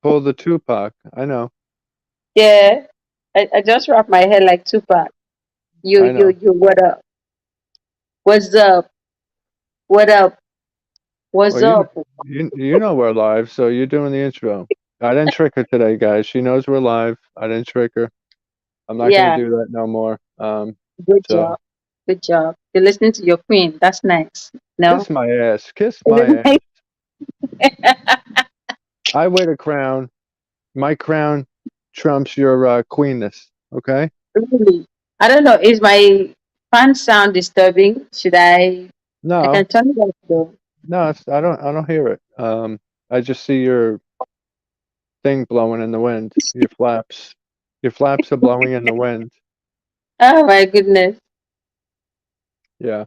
Pull the Tupac. I know. Yeah. I just wrap my hair like Tupac. I know. What up? What's up? What up? Well, What's up? you know we're live, so you're doing the intro. I didn't trick her today, guys. She knows we're live. I didn't trick her. I'm not gonna Yeah, do that no more. good So job. Good job. You're listening to your queen. That's nice. No? kiss my ass. Kiss my ass. I wear the crown. My crown trumps your queenness. Okay? Really? I don't know. Is my fan sound disturbing? Should I No, can turn it off though. no, I don't hear it. I just see your thing blowing in the wind. Your flaps. Your flaps are blowing in the wind. Oh my goodness. Yeah.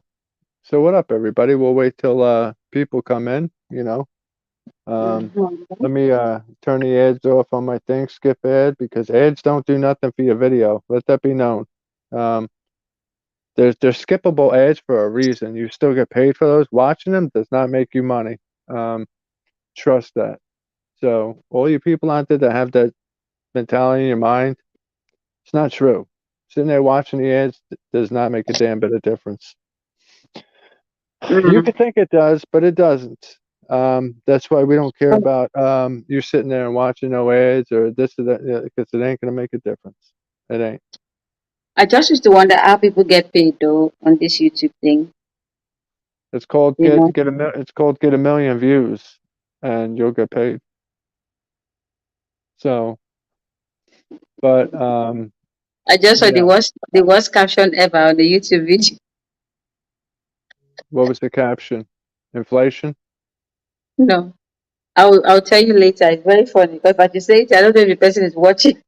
So what up, everybody? We'll wait till people come in. You know. Mhm. Let me turn the ads off on my thing. Skip ad because ads don't do nothing for your video. Let that be known. Um, there's skippable ads for a reason. You still get paid for those. Watching them does not make you money. Um, trust that. So all you people out there that have that mentality in your mind, it's not true. Sitting there watching the ads does not make a damn bit of difference. You Mm. could think it does, but it doesn't. That's why we don't care about you sitting there and watching no ads or this or that because it ain't gonna make a difference. It ain't. I just used to wonder how people get paid though on this YouTube thing. It's called You know, it's called get a million views, and you'll get paid. So, but I just saw yeah. the worst caption ever on the YouTube video. What was the caption? Inflation. No, I'll tell you later. It's very funny because if I should say it, I don't know if the person is watching.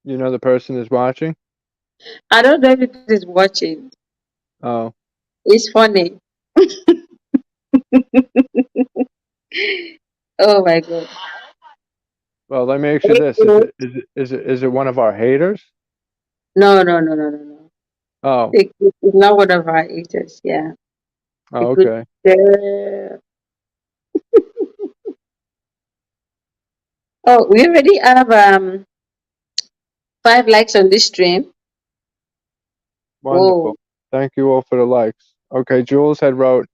You know the person is watching. I don't know if it is watching. Oh, It's funny. Oh my god. well. Let me ask you this: is it one of our haters? No, no, no, no, no, no. Oh, It's not one of our ages. Yeah, a oh, good. okay. Oh, we already have 5 likes on this stream. Wonderful. Whoa. Thank you all for the likes. Okay, Jules had wrote,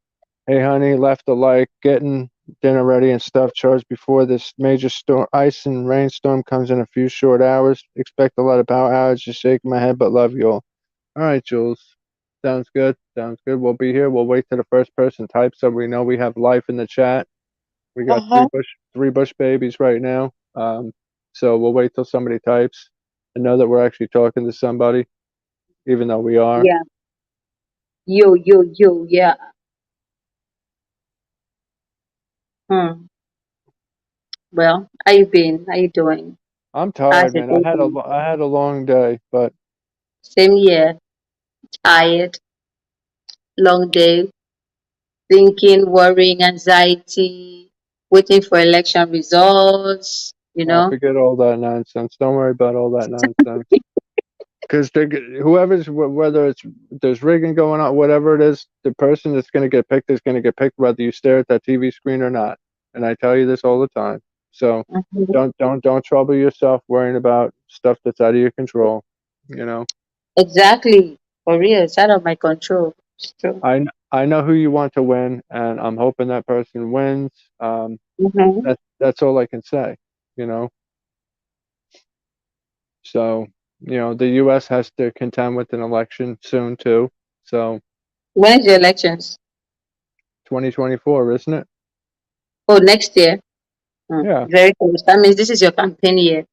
"Hey honey, left a like, getting dinner ready and stuff charged before this major storm, ice and rainstorm comes in a few short hours. Expect a lot of power outages. Shaking my head, but love you all." All right, Jules. Sounds good. Sounds good. We'll be here. We'll wait till the first person types so we know we have life in the chat. We got Uh-huh. three bush babies right now. So we'll wait till somebody types and know that we're actually talking to somebody, even though we are. Yeah. Yo, yo, yo. Yeah. Hmm. Well, how you been? How you doing? I'm How's tired, your man. day been? I had a long day, but Same here. Tired. Long day. Thinking, worrying, anxiety, waiting for election results. You know. forget all that nonsense. Don't worry about all that nonsense. Because whoever's whether it's there's rigging going on, whatever it is, the person that's going to get picked is going to get picked whether you stare at that TV screen or not. And I tell you this all the time. So Mhm. don't trouble yourself worrying about stuff that's out of your control. You know, Exactly. For real, it's out of my control. It's true. I know who you want to win, and I'm hoping that person wins. Mm-hmm. That's all I can say. You know, so the U.S. has to contend with an election soon too. So When is the elections? 2024, isn't it? Oh, next year. Hmm. Yeah. Very close. That means this is your campaign year.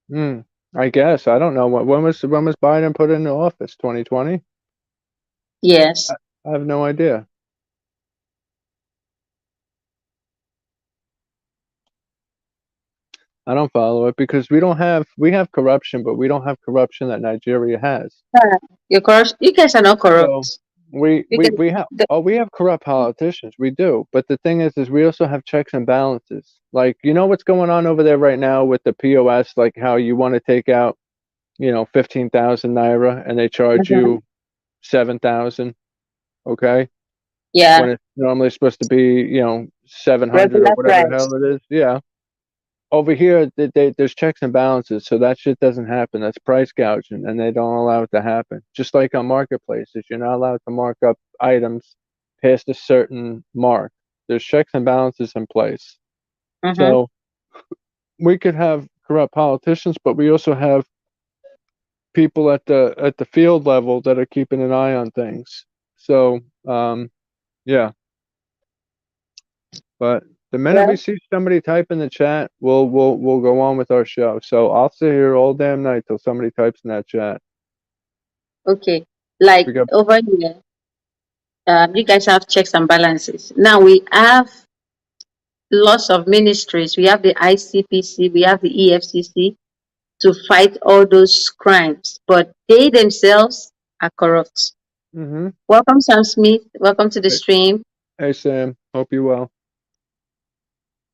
Hmm. I guess I don't know when was Biden put into office? 2020. Yes. I have no idea. I don't follow it because we have corruption, but we don't have corruption that Nigeria has. Ah, you're corrupt. You guys are not So corrupt. You can. we have corrupt politicians. We do, but the thing is we also have checks and balances. Like what's going on over there right now with the POS, like how you want to take out 15,000 naira and they charge Mhm. you 7,000. Okay, Yeah. when it's normally supposed to be 700 or Regular whatever the price. hell it is. Yeah. over here, there's checks and balances, so that shit doesn't happen. That's price gouging, and they don't allow it to happen. Just like on marketplaces, you're not allowed to mark up items past a certain mark. There's checks and balances in place. Mm-hmm. So we could have corrupt politicians, but we also have people at the field level that are keeping an eye on things. So yeah, but the minute we Well, see somebody type in the chat, we'll go on with our show. So I'll sit here all damn night till somebody types in that chat. okay. Like We got over here, you guys have checks and balances. Now we have lots of ministries. We have the ICPC, we have the EFCC to fight all those crimes, but they themselves are corrupt. mm-hmm. Welcome, Sam Smith. Welcome to the Hey, stream. hey Sam, hope you well.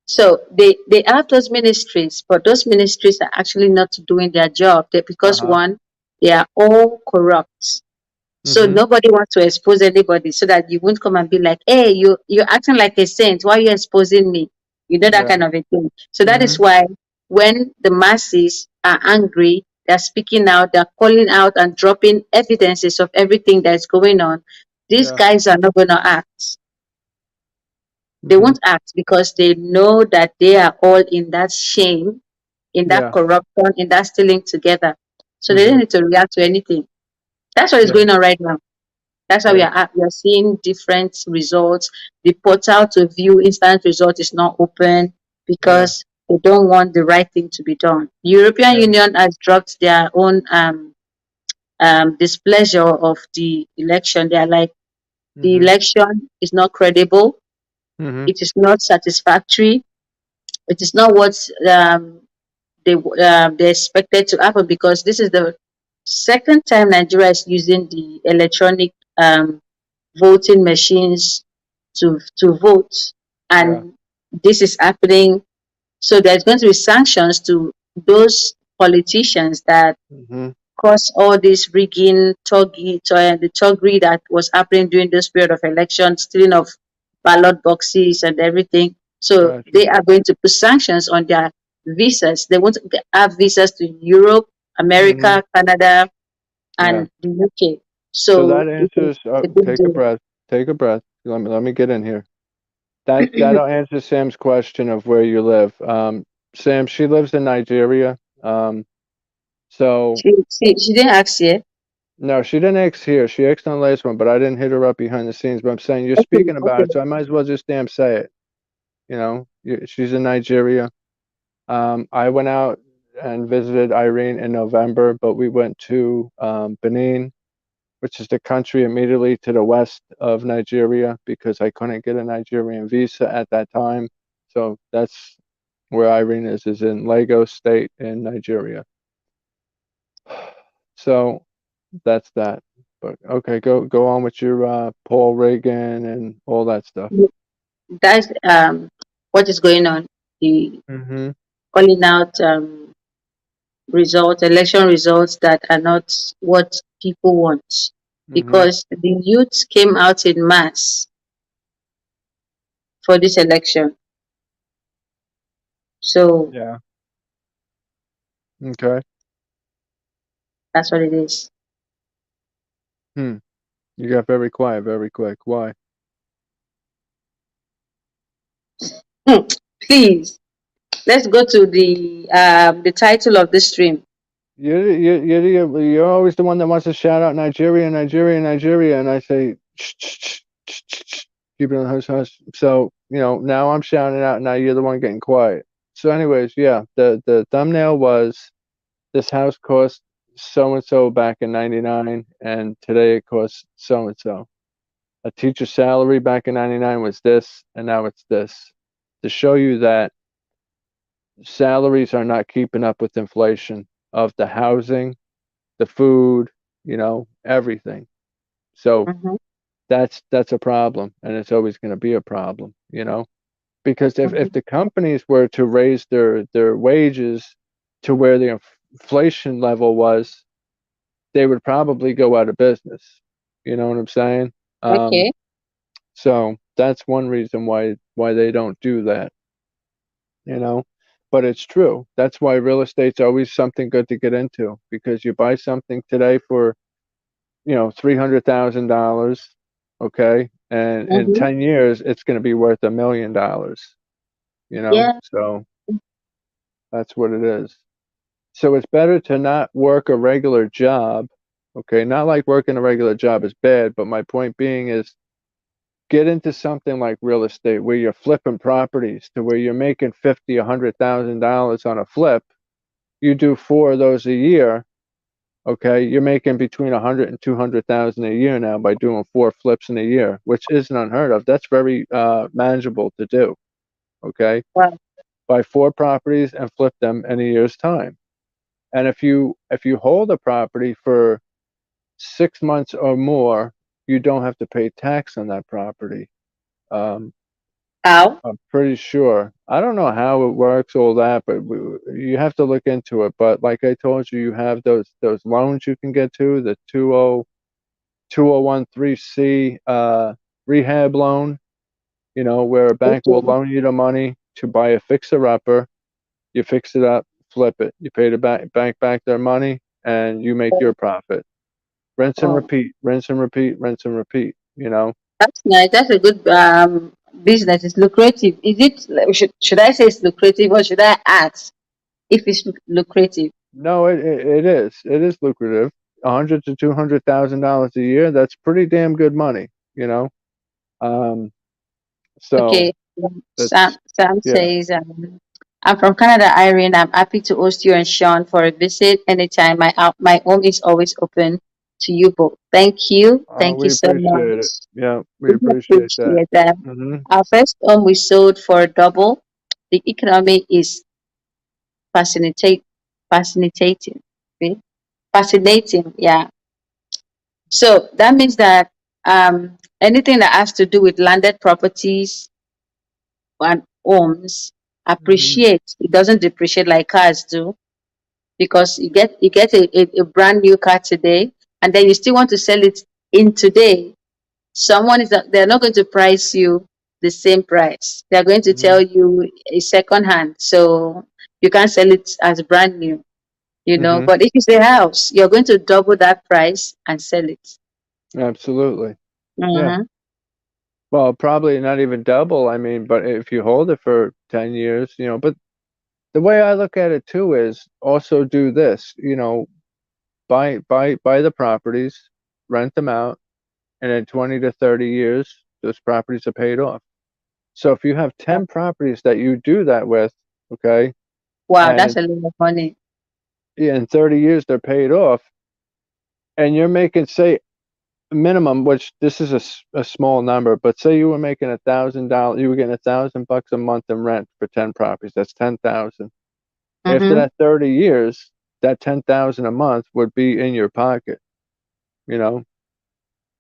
So they have those ministries, but those ministries are actually not doing their job. Because Uh-huh. one, they are all corrupt. So Mm-hmm. nobody wants to expose anybody so that you won't come and be like, hey, you're acting like a saint. Why are you exposing me? You know, that Yeah. kind of a thing. So that Mm-hmm. is why when the masses are angry, they're speaking out, they're calling out and dropping evidences of everything that's going on. These Yeah. guys are not going to act. They Mm-hmm. won't act because they know that they are all in that shame, in that Yeah. corruption, in that stealing together. So they Mm-hmm. don't need to react to anything. That's what is Yeah. going on right now. That's how Yeah. we are seeing different results. The portal to view instant result is not open Yeah. because they don't want the right thing to be done. The European Yeah. Union has dropped their own displeasure of the election. They are like, the Mm-hmm. election is not credible. Mm-hmm. It is not satisfactory. It is not what they expected to happen, because this is the second time Nigeria is using the electronic voting machines to vote, Yeah. and this is happening. So there's going to be sanctions to those politicians that Mm-hmm. cause all this rigging, the thuggery that was happening during this period of election, stealing of ballot boxes and everything. So Gotcha. they are going to put sanctions on their visas. They want to have visas to Europe, Mm-hmm. America, Canada, Yeah. and the UK. So that So it is answers. a big Take a deal. breath. Take a breath. Let me get in here. That'll answer Sam's question of where you live. Sam, she lives in Nigeria. So She didn't ask yet. no, she didn't X here. She X'd on the last one, but I didn't hit her up behind the scenes. But I'm saying you're Okay, speaking about okay. it, so I might as well just damn say it. She's in Nigeria. I went out and visited Irene in November, but we went to Benin, which is the country immediately to the west of Nigeria, because I couldn't get a Nigerian visa at that time. So that's where Irene is in Lagos State in Nigeria. So that's that. But okay, go on with your Paul Reagan and all that stuff. That's what is going on. The Mm-hmm. calling out election results that are not what people want, Mm-hmm. because the youth came out in mass for this election. So Yeah. Okay. that's what it is. Hmm. You got very quiet very quick. Why? Please, let's go to the title of this stream. You're always the one that wants to shout out Nigeria, Nigeria, Nigeria, and I say keep it on the hush hush. So now I'm shouting out. Now you're the one getting quiet. So, anyways, yeah, the thumbnail was this house cost so and so back in '99, and today it costs so and so. A teacher's salary back in '99 was this, and now it's this. To show you that salaries are not keeping up with inflation of the housing, the food, everything. So Mm-hmm, that's a problem, and it's always going to be a problem, because if mm-hmm, the companies were to raise their wages to where the inflation level was, they would probably go out of business. You know what I'm saying? Um, okay. so that's one reason why they don't do that. You know, but it's true. That's why real estate's always something good to get into, because you buy something today for, $300,000, okay? And in Mm-hmm. 10 years, it's going to be worth $1 million, Yeah. So that's what it is. So it's better to not work a regular job, okay? Not like working a regular job is bad, but my point being is get into something like real estate where you're flipping properties to where you're making 50, $100,000 on a flip. You do 4 of those a year, okay? You're making between 100 and 200,000 a year now by doing 4 flips in a year, which isn't unheard of. That's very manageable to do, okay? Wow. Buy 4 properties and flip them in a year's time. And if you hold a property for 6 months or more, you don't have to pay tax on that property. Um, How? I'm pretty sure. I don't know how it works, all that, but you have to look into it. But like I told you, you have those loans you can get to, the 2013C rehab loan, where a bank will Okay. loan you the money to buy a fixer-upper. You fix it up, flip it. You pay the bank back their money, and you make your profit. Rinse and Oh, repeat, rinse and repeat, rinse and repeat. that's nice. That's a good business. It's lucrative. Is it? Should I say it's lucrative, or should I ask if it's lucrative? No, it is. It is lucrative. 100 to 200,000 dollars a year. That's pretty damn good money, you know. Um, so Okay. Sam, that's Sam yeah. says, I'm from Canada, Irene. I'm happy to host you and Sean for a visit anytime. My home is always open to you both. Thank you. Thank you We so appreciate much. it. Yeah, we We appreciate that. appreciate that. Hmm. Our first home we sold for double. The economy is fascinating. Fascinating. Okay? Fascinating. Yeah. So that means that anything that has to do with landed properties and homes Hmm. appreciates. It doesn't depreciate like cars do, because you get a brand new car today, and then you still want to sell it in today. Someone is they're not going to price you the same price. They're going to Hmm. tell you a second hand, so you can't sell it as brand new. Hmm. But if it's a house, you're going to double that price and sell it. Absolutely. Yeah. Mm-hmm. Well, probably not even double. I mean, but if you hold it for 10 years, but the way I look at it too is also do this, buy the properties, rent them out, and in 20 to 30 years, those properties are paid off. So if you have 10 properties that you do that with, okay, Wow, and that's a lot of money. in 30 years they're paid off, and you're making, say, minimum, which this is a small number, but say you were making $1,000, you were getting $1,000 a month in rent for 10 properties. That's 10,000. After Mm-hmm. that 30 years, that 10,000 a month would be in your pocket, you know,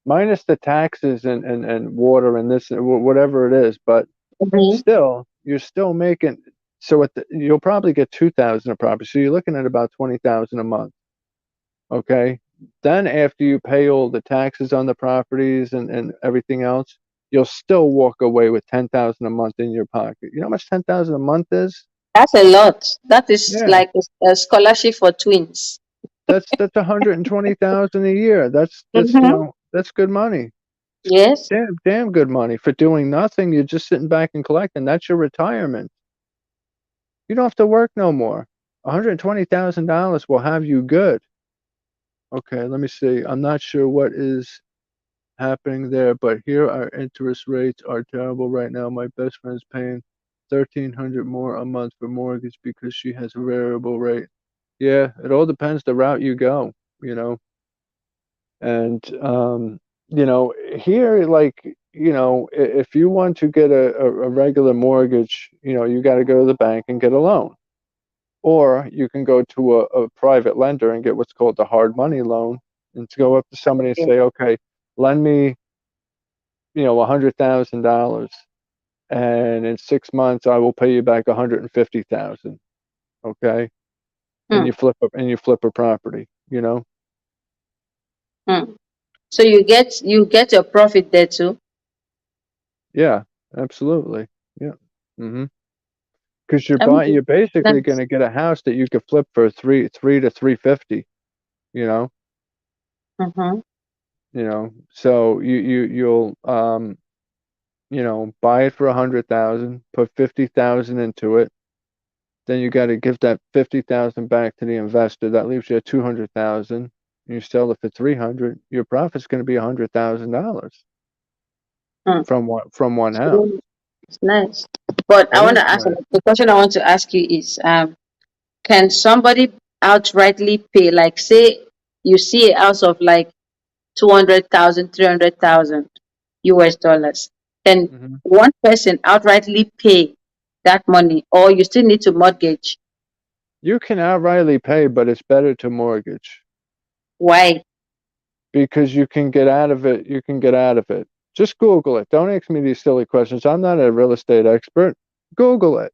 minus the taxes and water and this and whatever it is, but Mm-hmm. still, you're still making. So you'll probably get 2,000 a property. So you're looking at about 20,000 a month. Okay. Then after you pay all the taxes on the properties and everything else, you'll still walk away with 10,000 a month in your pocket. You know how much 10,000 a month is? That's a lot. That is Yeah. like a scholarship for twins. That's 120,000 a year. That's Mm-hmm. that's good money. Yes, Damn good money for doing nothing. You're just sitting back and collecting. That's your retirement. You don't have to work no more. $120,000 will have you good. Okay, let me see. I'm not sure what is happening there, but here our interest rates are terrible right now. My best friend's paying 1,300 more a month for mortgage because she has a variable rate. Yeah, it all depends the route you go, you know. And here, like, if you want to get a regular mortgage, you got to go to the bank and get a loan. Or you can go to a private lender and get what's called the hard money loan, and to go up to somebody and yes. say, okay, lend me, $100,000, and in 6 months I will pay you back 150,000. Okay, and Hmm. you flip a property. Hmm. So you get your profit there too. Yeah, absolutely. Yeah. Hmm. because I mean, you're basically that's, going to get a house that you could flip for three to 350. You know, mhm. so you'll buy it for 100,000, put 50,000 into it. Then you got to give that 50,000 back to the investor. That leaves you at 200,000. You sell it for 300. Your profit's going to be $100,000 Mm. from one house. It's nice. But I That want is to ask, nice. the question I want to ask you is, can somebody outrightly pay, like, say you see a house of like 200,000, 300,000 US dollars, can Hmm. one person outrightly pay that money, or you still need to mortgage? You can outrightly pay, but it's better to mortgage Why? because you can get out of it. You can get out of it. Just Google it. Don't ask me these silly questions. I'm not a real estate expert. Google it.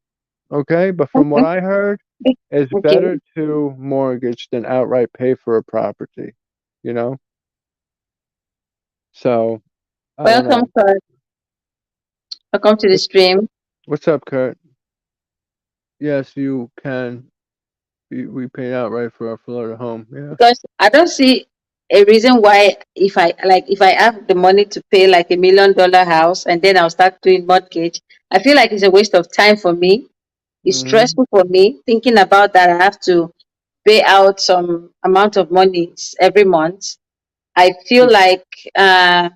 Okay. But from what Okay. I heard, it's Okay. better to mortgage than outright pay for a property, you know? So I don't Welcome, know. Kurt. Welcome to the What- stream. What's up, Kurt? Yes, you can. We pay outright for our Florida home. Yeah. Because I don't see a reason why, if I have the money to pay like $1 million house and then I'll start doing mortgage, I feel like it's a waste of time for me. It's Hmm. stressful for me thinking about that. I have to pay out some amount of money every month. I feel like, uh,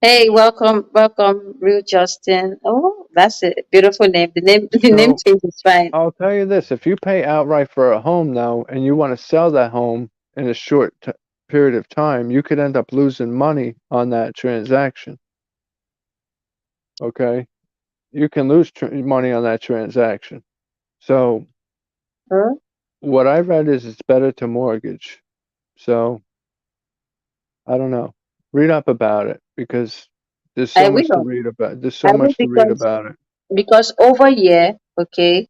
hey, welcome, real Justin. Oh, that's a beautiful name. The name, the name So change is fine. I'll tell you this: if you pay outright for a home now and you want to sell that home in a short period of time, you could end up losing money on that transaction. Okay, you can lose money on that transaction. So Huh? what I read is it's better to mortgage. So I don't know. Read up about it because there's I so much to will. read about. There's I so will much to read about it. because over here, okay,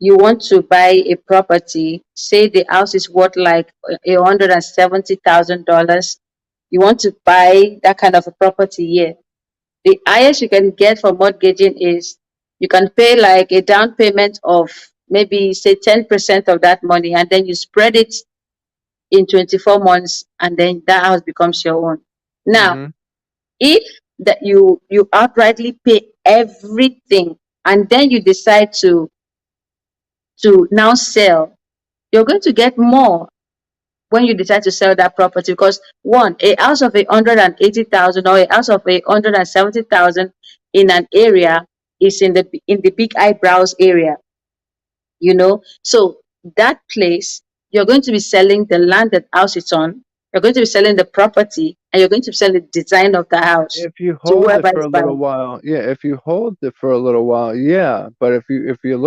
you want to buy a property, say the house is worth like $170,000. You want to buy that kind of a property here. The highest you can get for mortgaging is you can pay like a down payment of maybe say 10% of that money, and then you spread it in 24 months, and then that house becomes your own. Now, Hmm. if that you outrightly pay everything and then you decide to now sell, you're going to get more when you decide to sell that property, because one, a house of 180,000 or a house of 170,000 in an area is in the big eyebrows area, so that place, you're going to be selling the land that house is on, you're going to be selling the property, and you're going to be selling the design of the house If you to hold it whoever for is a little buying. while, yeah. If you hold it for a little while, yeah. But if you're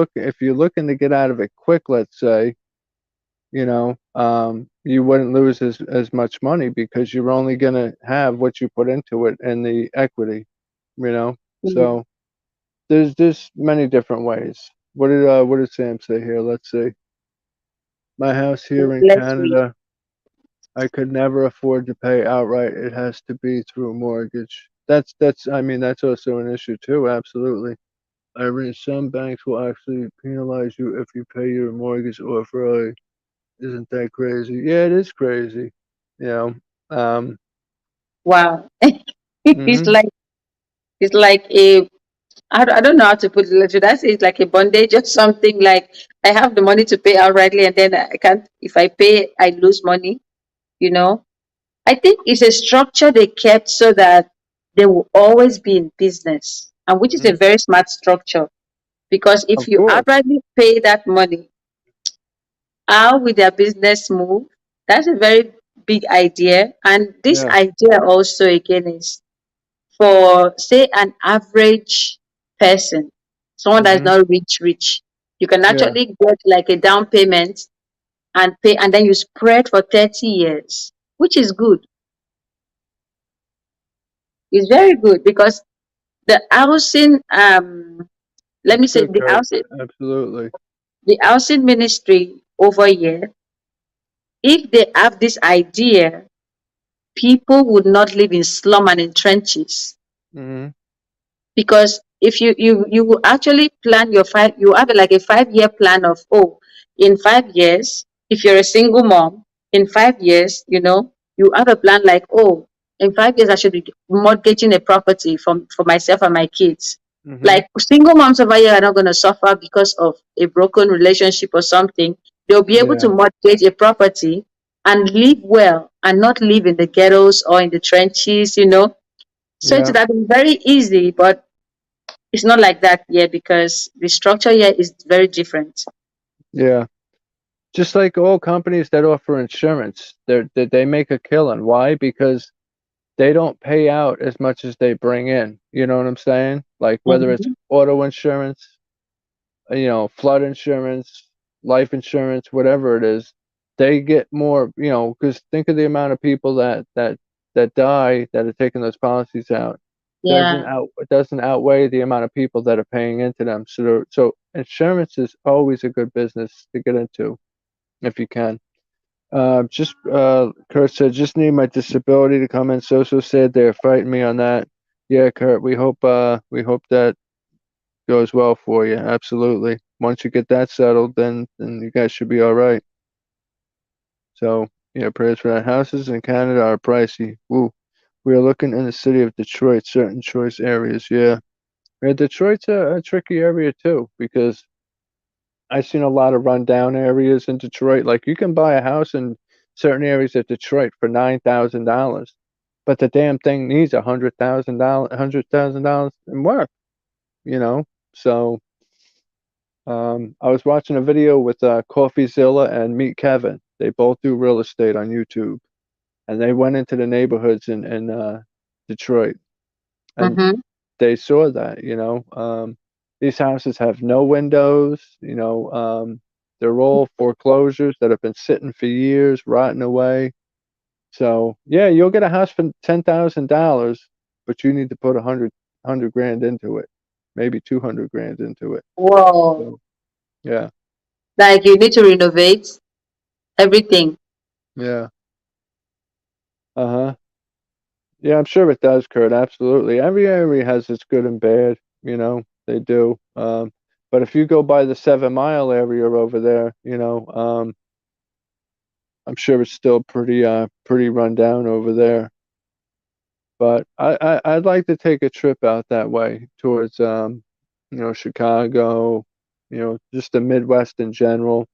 looking to get out of it quick, let's say, you wouldn't lose as much money because you're only gonna have what you put into it and the equity, you know. Mhm. So there's many different ways. What did Sam say here? Let's see. My house here in Let's read. Canada, I could never afford to pay outright. It has to be through mortgage. That's I mean that's also an issue too. Absolutely. I read some banks will actually penalize you if you pay your mortgage off early. Isn't that crazy? Yeah, it is crazy. You know. Um. Wow. it's Mhm. like it's like a I don't know how to put it. Should I say it's like a bondage or something? Like I have the money to pay outrightly, and then I can't. If I pay, I lose money. You know. I think it's a structure they kept so that they will always be in business, and which is a Mhm. very smart structure. Because if Of you course. outrightly pay that money, how will their business move? That's a very big idea. And this Yeah. idea also again is for say an average person, someone that's Mhm. not rich, you can Yeah. actually get like a down payment and pay, and then you spread for 30 years, which is good. It's very good because the housing, let That's me say good, Kurt. Absolutely. the housing ministry over here, if they have this idea, people would not live in slum and in trenches, Mhm. because if you will actually plan your you have like a 5-year plan of, oh, in 5 years, if you're a single mom, in 5 years, you have a plan like, oh, in 5 years I should be mortgaging a property for myself and my kids. Mhm. Like single moms over here are not going to suffer because of a broken relationship or something. They'll be able to Yeah. mortgage a property and live well and not live in the ghettos or in the trenches. So it Yeah. would have been very easy, but it's not like that yet because the structure here is very different. Yeah. Just like all companies that offer insurance, they make a killing. Why? Because they don't pay out as much as they bring in. You know what I'm saying? Like whether it's Mhm. auto insurance, flood insurance, life insurance, whatever it is, they get more, because think of the amount of people that die that are taking those policies out. Yeah. It doesn't outweigh the amount of people that are paying into them. So insurance is always a good business to get into if you can. Kurt said, just need my disability to come in. So sad they're fighting me on that. Yeah, Kurt, we hope that goes well for you. Absolutely. Once you get that settled, then you guys should be all right. So yeah, prayers for that. Houses in Canada are pricey. Woo. We are looking in the city of Detroit, certain choice areas. Yeah. Yeah, Detroit's a tricky area too because I've seen a lot of rundown areas in Detroit. Like you can buy a house in certain areas of Detroit for $9,000, but the damn thing needs $100,000 in work. You know, so I was watching a video with CoffeeZilla and Meet Kevin. They both do real estate on YouTube, and they went into the neighborhoods in Detroit, and Mm-hmm. they saw that. These houses have no windows. They're all foreclosures that have been sitting for years, rotting away. So yeah, you'll get a house for $10,000, but you need to put a hundred grand into it, maybe 200 grand into it. Whoa. So yeah, Like you need to renovate everything. yeah. Uh-huh. Yeah, I'm sure it does, Kurt. Absolutely. Every area has its good and bad, they do. But if you go by the 7 Mile area over there, I'm sure it's still pretty run down over there. But I'd like to take a trip out that way towards Chicago, just the Midwest in general,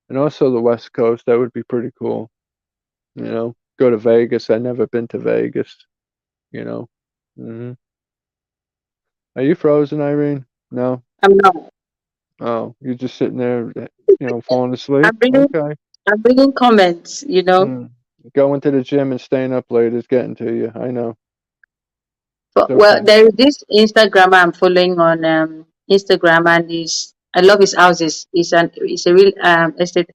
and also the West Coast. That would be pretty cool. Go to Vegas. I've never been to Vegas. You know. hmm Are you frozen, Irene? No. I'm not. Oh, you're just sitting there, falling asleep. I'm bringing. Okay. I'm bringing comments. Mm. Going to the gym and staying up late is getting to you. I know. But, It's well, okay. there is this Instagrammer I'm following on Instagram, and I love his houses. He's a real estate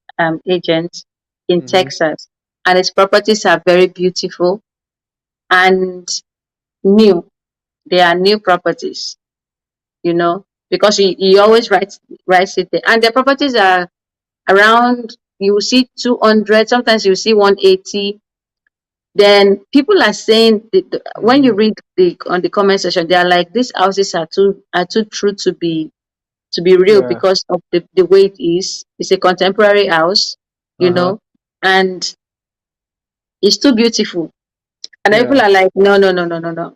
agent in hmm Texas, and his properties are very beautiful and new. They are new properties, because he always writes it there, and the properties are around. You will see 200. Sometimes you see 180. Then people are saying when you hmm read on the comment section, they are like, these houses are too true to be real Yeah. because of the way it is. It's a contemporary house, Uh-huh. and it's too beautiful. And people Yeah. are like, no, no, no, no, no, no.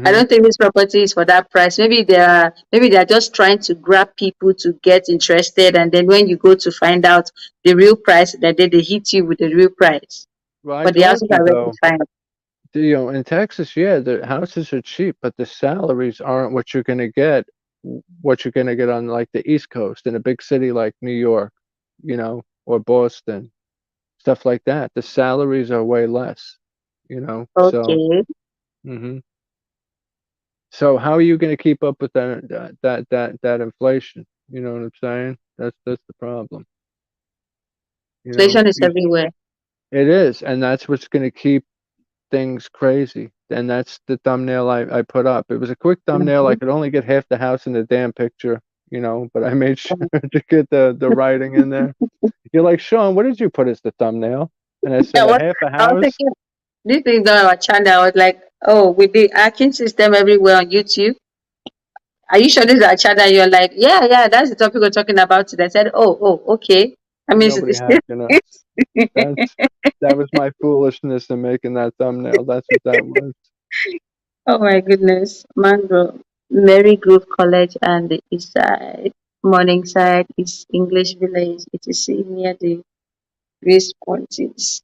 I hmm don't think this property is for that price. Maybe they are just trying to grab people to get interested, and then when you go to find out the real price, that they hit you with the real price. Well, I But the told houses you are really though, fine. in Texas, yeah, the houses are cheap, but the salaries aren't what you're gonna get on like the East Coast in a big city like New York, or Boston, stuff like that. The salaries are way less, so. Okay. hmm So how are you going to keep up with that inflation? You know what I'm saying? That's the problem. You know, Inflation is everywhere. it is, and that's what's going to keep things crazy. And that's the thumbnail I put up. It was a quick thumbnail. I Mhm. could only get half the house in the damn picture, but I made sure to get the writing in there. You're like, Sean, what did you put as the thumbnail? And I Yeah, said a half a I was house. thinking this is on our channel. I was like, oh, with the hacking system everywhere on YouTube. are you sure this is our chat? And you're like, yeah, that's the topic we're talking about today. I said, okay. I mean, Nobody hacking us. That was my foolishness in making that thumbnail. That's what that was. oh my goodness. Mangrove, Mary Grove College and the East Side, Morningside is English Village. It is near the Grace Pontis.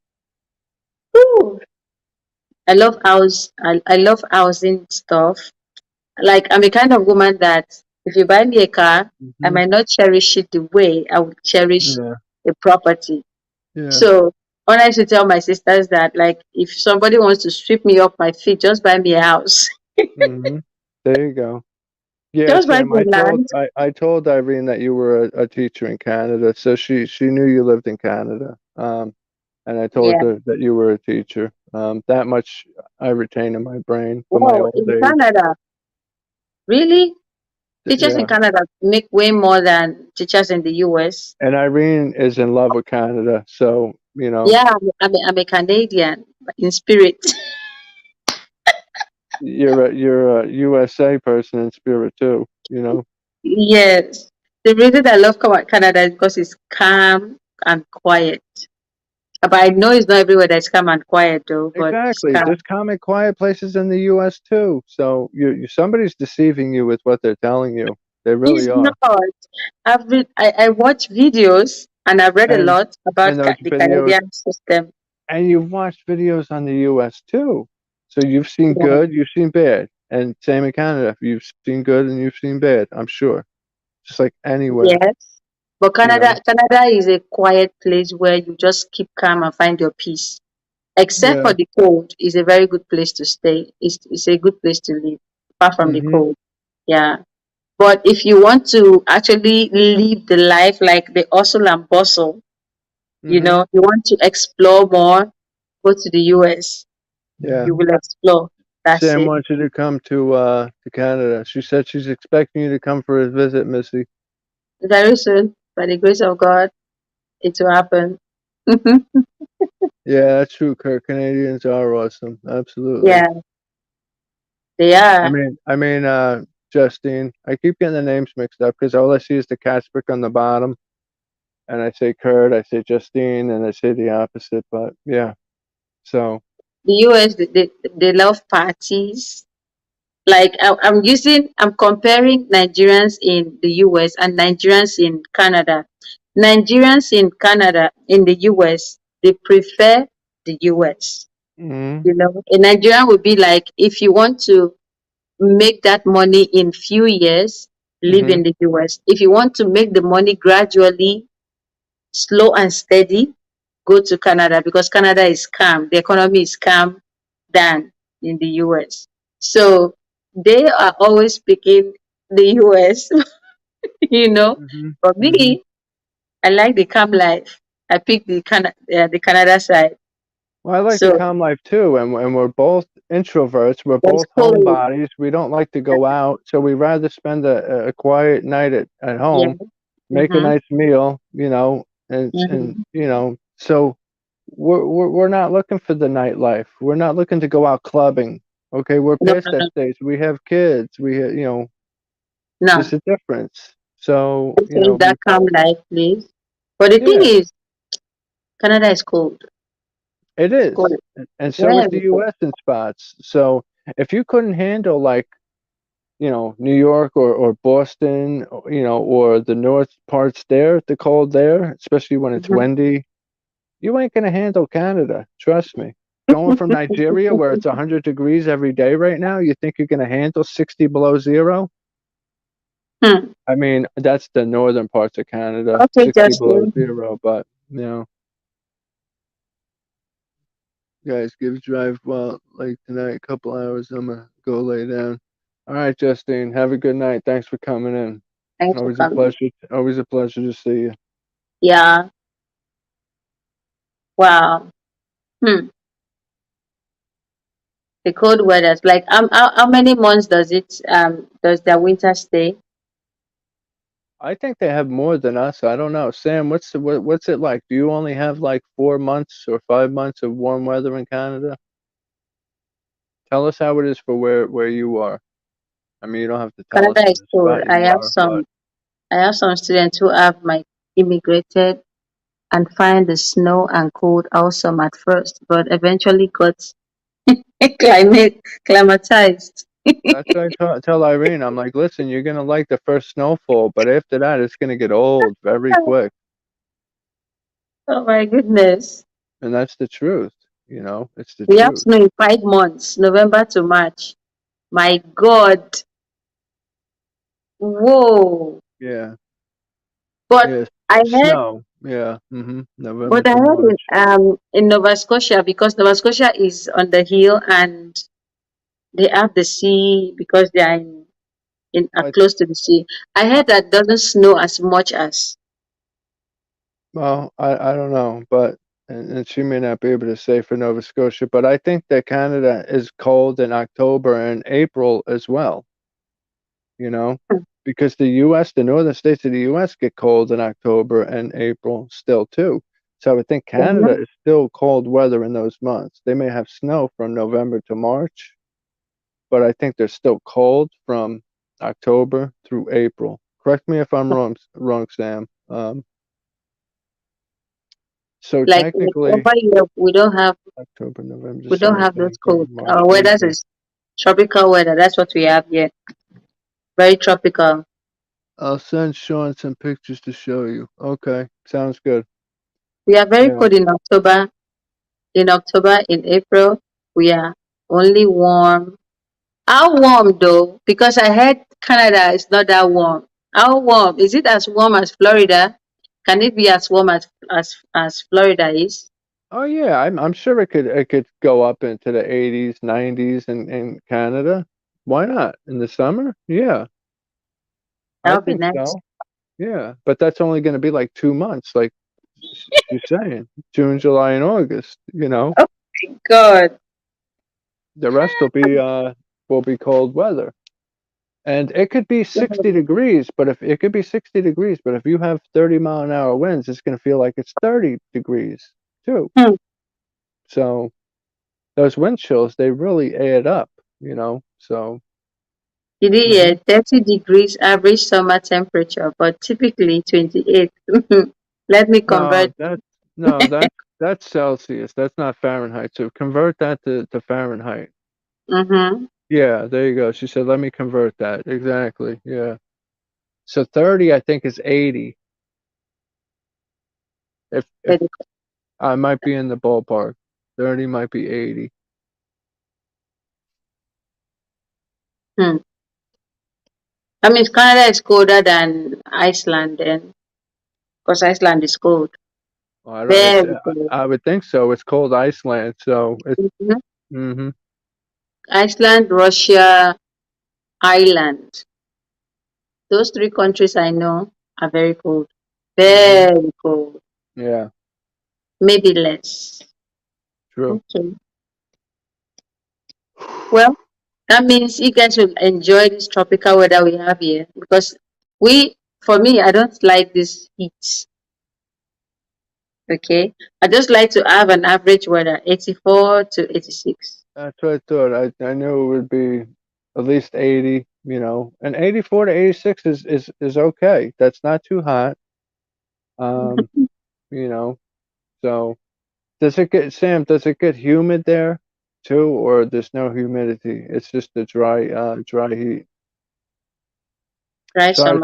Ooh, I love housing stuff. Like I'm a kind of woman that if you buy me a car, I Hmm. might not cherish it the way I would cherish Yeah, a property. yeah. So when I used to tell my sisters that like if somebody wants to sweep me off my feet, just buy me a house. Hmm. There you go. Yeah, Just buy Sam. me land. I told Irene that you were a teacher in Canada, so she knew you lived in Canada. And I told Yeah. her that you were a teacher. That much I retain in my brain for my Wow, old in age. Canada. Really? Teachers in Yeah. Canada make way more than teachers in the US. And Irene is in love with Canada, so Yeah, I'm a Canadian in spirit. you're a USA person in spirit too. Yes. The reason I love Canada is because it's calm and quiet. But I know it's not everywhere that's calm and quiet though, but it's Exactly. calm. There's calm and quiet places in the U.S. too. So somebody's deceiving you with what they're telling you. They It's really are. not. I watch videos and I've read a And lot about and those the videos, Canadian system. and you've watched videos on the U.S. too. So you've seen Yeah. good, you've seen bad, and same in Canada. You've seen good and you've seen bad. I'm sure. Just like anywhere, Yes. But you know. Canada is a quiet place where you just keep calm and find your peace. Except Yeah. for the cold, it's a very good place to stay. It's a good place to live, apart from the Mhm. cold. Yeah. But if you want to actually live the life like the hustle and bustle, Mhm. you want to explore more, go to the US. Yeah. You will explore. That's Sam it. wants you to come to Canada. She said she's expecting you to come for a visit, Missy. Very soon, by the grace of God, it will happen. Yeah, that's true, Kurt. Canadians are awesome. Absolutely. Yeah, they I are. mean, I mean, Justine. I keep getting the names mixed up because all I see is the catchpick on the bottom, and I say Kurt, I say Justine, and I say the opposite. But yeah, so The US, they love parties. Like I'm comparing Nigerians in the US and Nigerians in Canada. Nigerians in Canada, in the US, they prefer the US. mm, A Nigerian would be like, if you want to make that money in few years, live mm-hmm, in the US. If you want to make the money gradually, slow and steady, go to Canada because Canada is calm. The economy is calm than in the US. So they are always picking the US, you know. mm-hmm, For mm-hmm. me, I like the calm life. I pick the Canada side. Well, I like the So calm life too, and we're both introverts. We're it's both cold. homebodies. We don't like to go out, so we rather spend a quiet night at Yeah. home, make a Mm-hmm. nice meal, and Mm-hmm. so we're not looking for the nightlife. We're not looking to go out clubbing. Okay, we're No, past no, that no, stage. We have kids. There's no. a difference. So Take that calm life, please. But the thing yeah, is, Canada is cold. it It's is, cold. and so is Yeah. the U.S. in spots. So if you couldn't handle like New York or Boston, or the north parts there, the cold there, especially when it's Mhm. windy, you ain't gonna handle Canada. Trust me. Going from Nigeria where it's 100 degrees every day right now, you think you're gonna handle 60 below zero? Hmm. I mean, that's the northern parts of Canada, Okay, 60 below Justin. zero, but guys, give drive well like tonight, a couple hours, I'm gonna go lay down. All right, Justine, have a good night. Thanks for coming in. Thanks for Always a coming. pleasure. Always a pleasure to see you. Yeah. Wow. Hmm. The cold weather. Like, how many months does their winter stay? I think they have more than us. I don't know. Sam, what's it like? Do you only have like 4 months or 5 months of warm weather in Canada? Tell us how it is for where you are. I mean, you don't have to tell us Canada in is the cold. spot you are, but I have some students who have like immigrated and find the snow and cold awesome at first, but eventually got climatized. that's what I tell Irene. I'm like, listen, you're gonna like the first snowfall, but after that, it's gonna get old very quick, Oh my goodness. and that's the truth. You know, it's the We have truth. snow in 5 months, November to March. My God. Whoa. Yeah, But yes, I heard snow. Yeah, November but I to heard March. in Nova Scotia, because Nova Scotia is on the hill and they have the sea because they are are I, close to the sea. I I heard that doesn't snow as much as well, I don't know, but and she may not be able to say for Nova Scotia, but I think that Canada is cold in October and April as well. You know, because the U.S., the northern states of the U.S. get cold in October and April still too. So I would think Canada Mhm. is still cold weather in those months. They may have snow from November to March, but I think they're still cold from October through April. Correct me if I'm wrong, Sam. So Like technically, over here October, November, we don't December, have January, those February, cold. March, Our weather April. is tropical weather. That's what we have here. Very tropical. I'll send Sean some pictures to show you. Okay, sounds good. We are very Yeah. cold in October. In April, we are only warm. How warm though? Because I heard Canada is not that warm. How warm? Is it as warm as Florida? Can it be as warm as Florida is? Oh yeah, I'm sure it could go up into the 80s, 90s in Canada. Why not? In the summer? Yeah, That I would be think nice. so. Yeah, but that's only going to be like 2 months, like she's saying, June, July, and August. Oh my God. The rest will be cold weather, and it could be 60 degrees. But if it could be 60 degrees, but if you have 30-mile-an-hour winds, it's going to feel like it's 30 degrees too. Hmm. So those wind chills, they really add up. So. Did you Mhm. hear 30 degrees average summer temperature, but typically 28. Let me No, convert. that's Celsius. That's not Fahrenheit. So convert that to Fahrenheit. Mm-hmm. Yeah, there you go. She said, "Let me convert that." Exactly. Yeah. So 30, I think, is 80. If I might be in the ballpark, 30 might be 80. Hmm. That means Canada is colder than Iceland then, because Iceland is cold. Well, I don't. Very cold. I would think so. It's cold Iceland, so it's. Mhm. Hmm. Iceland, Russia, Ireland. Those three countries I know are very cold. Hmm. Very cold. Yeah. Maybe less. True. Okay. Well, that means you guys will enjoy this tropical weather we have here because for me, I don't like this heat. Okay. I just like to have an average weather, 84 to 86. That's what I thought. I knew it would be at least 80, and 84 to 86 is okay. That's not too hot. Um, you know, so does it get humid there too, or there's no humidity? It's just the dry heat. Dry summer.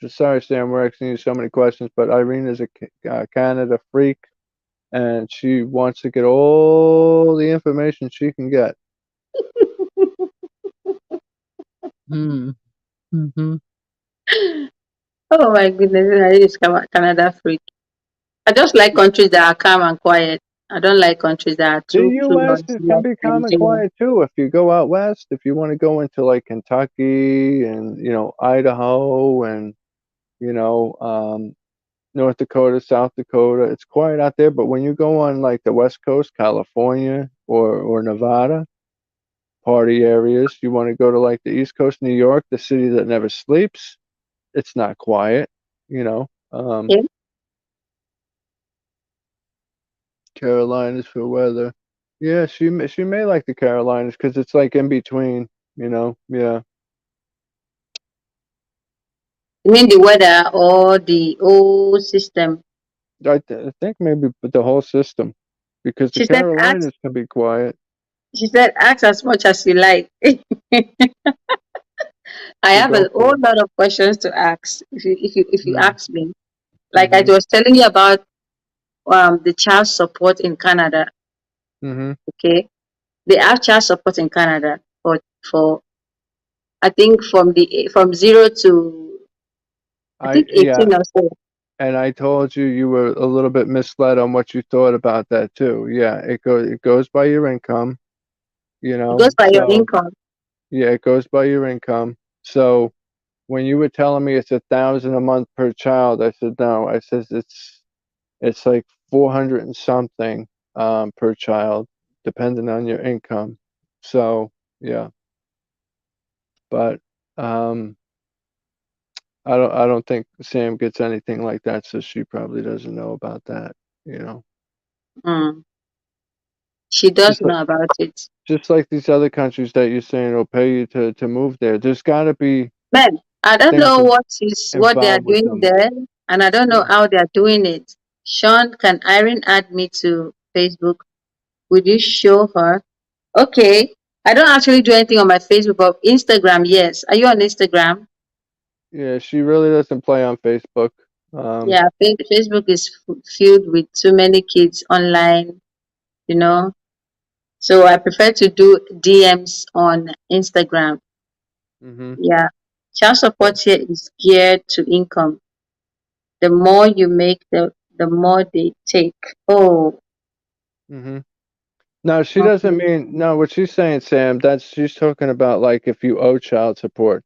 Sorry, Sam, we're asking you so many questions, but Irene is a Canada freak, and she wants to get all the information she can get. Hmm. Mm-hmm. Oh my goodness, I is Canada freak. I just like countries that are calm and quiet. I don't like countries that are The too U.S. noisy can like be calm and Nigeria. quiet too. If you go out west, if you want to go into like Kentucky and Idaho and you know um, North Dakota, South Dakota, it's quiet out there. But when you go on like the West Coast, California or Nevada, party areas, you want to go to like the East Coast, New York, the city that never sleeps. It's not quiet. You know, Yeah. Carolinas for weather. Yeah, she may like the Carolinas because it's like in between. Yeah. You mean the weather or the whole system? I think maybe the whole system, because the She said, ask. Carolinas can be quiet. She said, ask as much as you like. I So have go a for whole it. lot of questions to ask. If you Mm, ask me, like I mm-hmm. was telling you about the child support in Canada. Mm-hmm. Okay, they have child support in Canada for I think from 0 to I think Yeah, 18 or so. and I told you you were a little bit misled on what you thought about that too. Yeah, it goes by your income, you It goes know. by your So income. yeah, it goes by your income. So when you were telling me it's 1,000 a month per child, I said no. I says it's like 400 and something per child, depending on your income. So yeah, but um, I don't think Sam gets anything like that, so she probably doesn't know about that. You know, Mm. She does just like know about it. just like these other countries that you're saying will pay you to move there. There's got to be Man, I don't things know what they are involved with doing them. there, and I don't know Yeah. how they are doing it. Sean, can Irene add me to Facebook? Would you show her? Okay. I don't actually do anything on my Facebook, but Instagram, yes. Are you on Instagram? Yeah, she really doesn't play on Facebook. Um, Yeah, Facebook is filled with too many kids online, you know. So I prefer to do DMs on Instagram. hmm Yeah. Child support here is geared to income. The more you make, the more they take. Oh, hmm No, she doesn't okay. mean no. What she's saying, Sam, that's she's talking about like if you owe child support.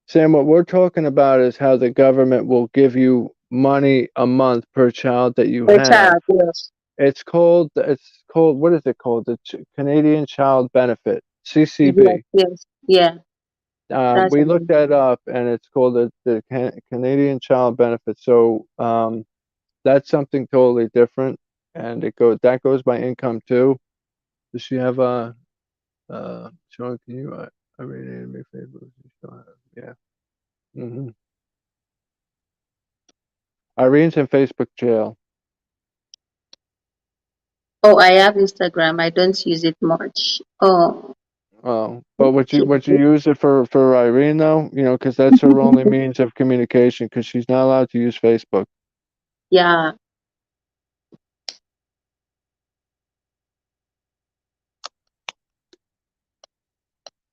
Sam, what we're talking about is how the government will give you money a month per child that you Per have. child, yes. It's called what is it called? The Canadian Child Benefit, Yes, CCB. yes. Yeah, that's We looked that up, and it's called the Canadian Child Benefit. So that's something totally different, and that goes by income too. Does she have a Sean? Can you I read me favor? Yeah. hmm Irene's in Facebook jail. Oh, I have Instagram. I don't use it much. Oh, Oh, but would you okay. use it for Irene though? You know, because that's her only means of communication. Because she's not allowed to use Facebook Yeah.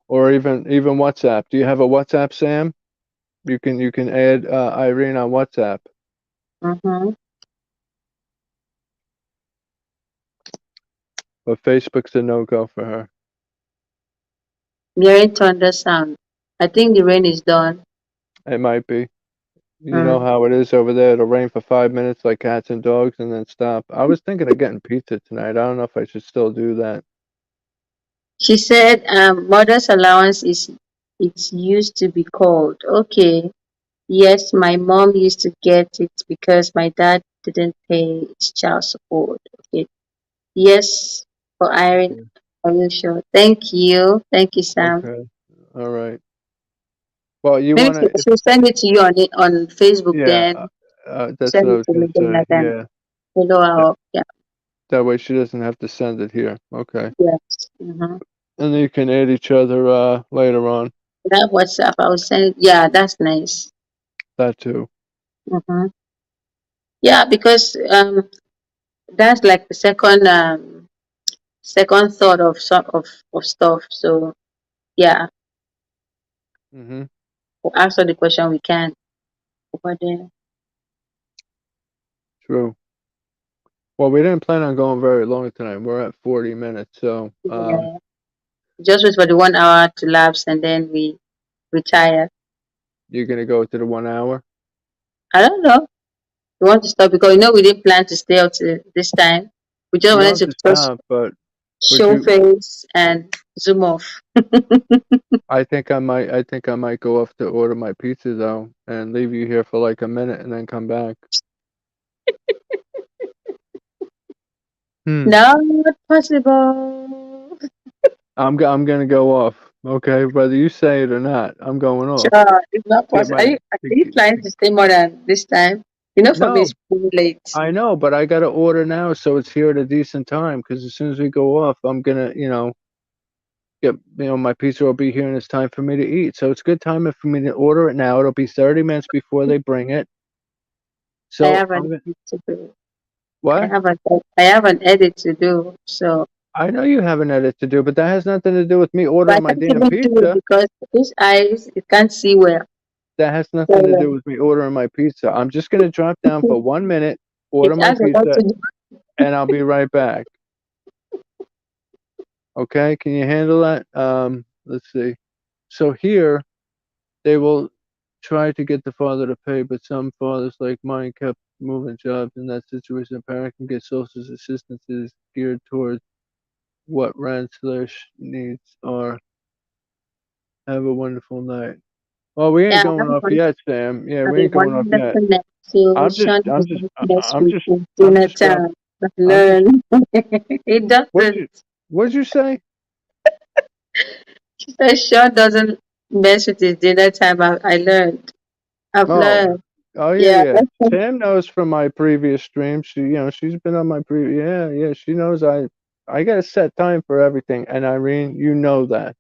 or even WhatsApp. Do you have a WhatsApp, Sam? You can add Irene on WhatsApp, Mm-hmm. but Facebook's a no go for her. Hearing thunder sound. I think the rain is done. It might be. You know Mm. how it is over there. It'll rain for 5 minutes like cats and dogs, and then stop. I was thinking of getting pizza tonight. I don't know if I should still do that. She said, mother's allowance is it's used to be called. Okay. Yes, my mom used to get it because my dad didn't pay his child support. Okay. Yes, for Irene. Okay. Are you sure? Thank you. Thank you, Sam. Okay. All right. Well, you Maybe wanna if she'll send it to you on Facebook, yeah, then that's send what I it was to gonna me, then I say. can Yeah. follow That, her up. Yeah. that way she doesn't have to send it here. Okay. Yes. Mm-hmm. And then you can add each other later on. That WhatsApp, I will send it. Yeah, that's nice. That too. Mm-hmm. Yeah, because that's like the second thought of some of stuff. So yeah, hmm we'll answer the question we can over there. True. Well, we didn't plan on going very long tonight. We're at 40 minutes, so Yeah. Just wait for the 1 hour to lapse and then we retire. you're gonna go to the 1 hour. I don't know. We want to stop because we didn't plan to stay up to this time. We just You wanted don't to have to just stop, but would show you? face and zoom off. I think I might go off to order my pizza though, and leave you here for like a minute, and then come back. Hmm. Not possible. I'm gonna go off. Okay, whether you say it or not, I'm going off. Sure, it's not Get possible. Are to you planning to stay more than this time? You know, for me, No, it's pretty late. I know, but I got to order now, so it's here at a decent time. Because as soon as we go off, I'm gonna, get, my pizza will be here, and it's time for me to eat. So it's good timing for me to order it now. It'll be 30 minutes before they bring it. I So have an I'm gonna edit to do. I what? have an I have an edit to do. So, I know you have an edit to do, but that has nothing to do with me but I ordering my can't damn even do it pizza. because these eyes, you can't see well. That has nothing to do So with me ordering my pizza. I'm just gonna drop down for 1 minute, it order my has a lot pizza, to do. and I'll be right back. Okay, can you handle that? Let's see. So here they will try to get the father to pay, but some fathers like mine kept moving jobs. In that situation, a parent can get social assistance is geared towards what rent/needs are. Have a wonderful night. Well, we ain't Yeah, going off yet, Sam. Yeah, we I ain't going want off to yet. connect to I'm just, Sean I'm just, next I'm week just, in I'm dinner just drop. time. I've I'm just. learned. It What'd doesn't. you, what'd you say? She said Sean doesn't mess with his dinner time. I learned. I've Oh, learned. oh yeah, Yeah. yeah. Sam knows from my previous stream. She's been on my previous. Yeah, yeah. She knows I got a set time for everything. And Irene, you know that.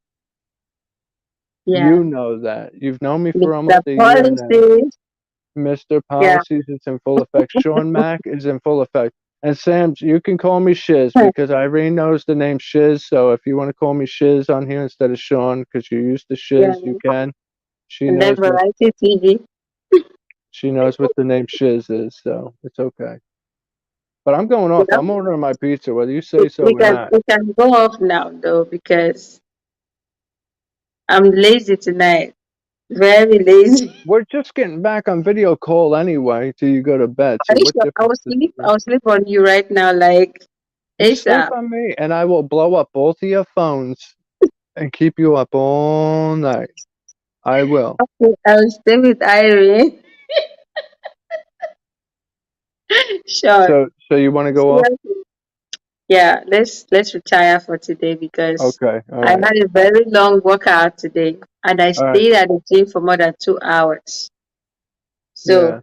Yeah. You know that. You've known me for almost The a year now. policies. Mr. Yeah. Policies is in full effect. Sean Mack is in full effect. And Sam, you can call me Shiz because Irene knows the name Shiz. So if you want to call me Shiz on here instead of Sean because you're used to Yeah. Shiz, you can. She And then knows what variety TV. she knows what the name Shiz is, so it's okay. But I'm going off. Yeah. I'm ordering my pizza, whether you say so or not. We can go off now though because I'm lazy tonight. Very lazy. We're just getting back on video call anyway till you go to bed. Are So you what sure? difference does it I make? will sleep on you right now, like You sleep ASAP. on me, and I will blow up both of your phones and keep you up all night. I will. Okay, I'll stay with Irene. Sure. So you want to go off? Yeah, let's retire for today because Okay. All I right. had a very long workout today and I All right. stayed at the gym for more than 2 hours. So Yeah.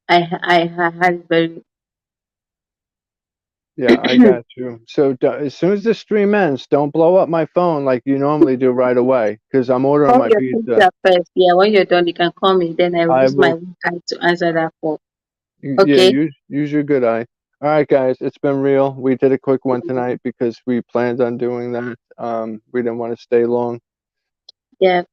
I had very Yeah. I got you. So as soon as the stream ends, don't blow up my phone like you normally do right away, because I'm ordering call my your pizza. sister first. Yeah, when you're done, you can call me. Then I will I use my will. workout to answer that call. Yeah, Okay. use your good eye. All right, guys, it's been real. We did a quick one tonight because we planned on doing that. We didn't want to stay long, Yeah.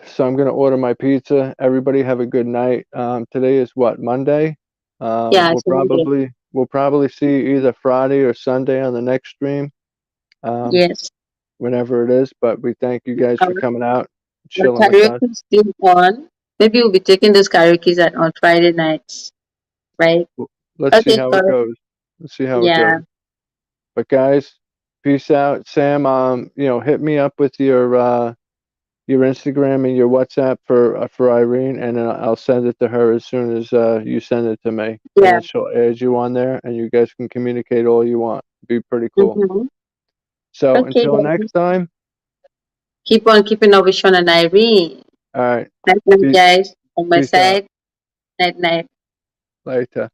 so I'm gonna order my pizza. Everybody have a good night. Today is what, Monday? Yeah. So, yeah. We'll probably see either Friday or Sunday on the next stream, um, Yes. whenever it is. But we thank you guys for Our, coming out, our chilling with us. karaoke is still on. Maybe we'll be taking those karaoke's on Friday nights, right? Let's see Okay. how it goes. Let's see how it Yeah. goes. But guys, peace out. Sam, hit me up with your Instagram and your WhatsApp for Irene, and then I'll send it to her as soon as you send it to me, and Yeah. then she'll add you on there, and you guys can communicate all you want. Be pretty cool. Mm-hmm. So Okay. until next time, Keep on keeping up with Sean and Irene. all right, Night, night, peace, guys. On my peace out side, night, night. later.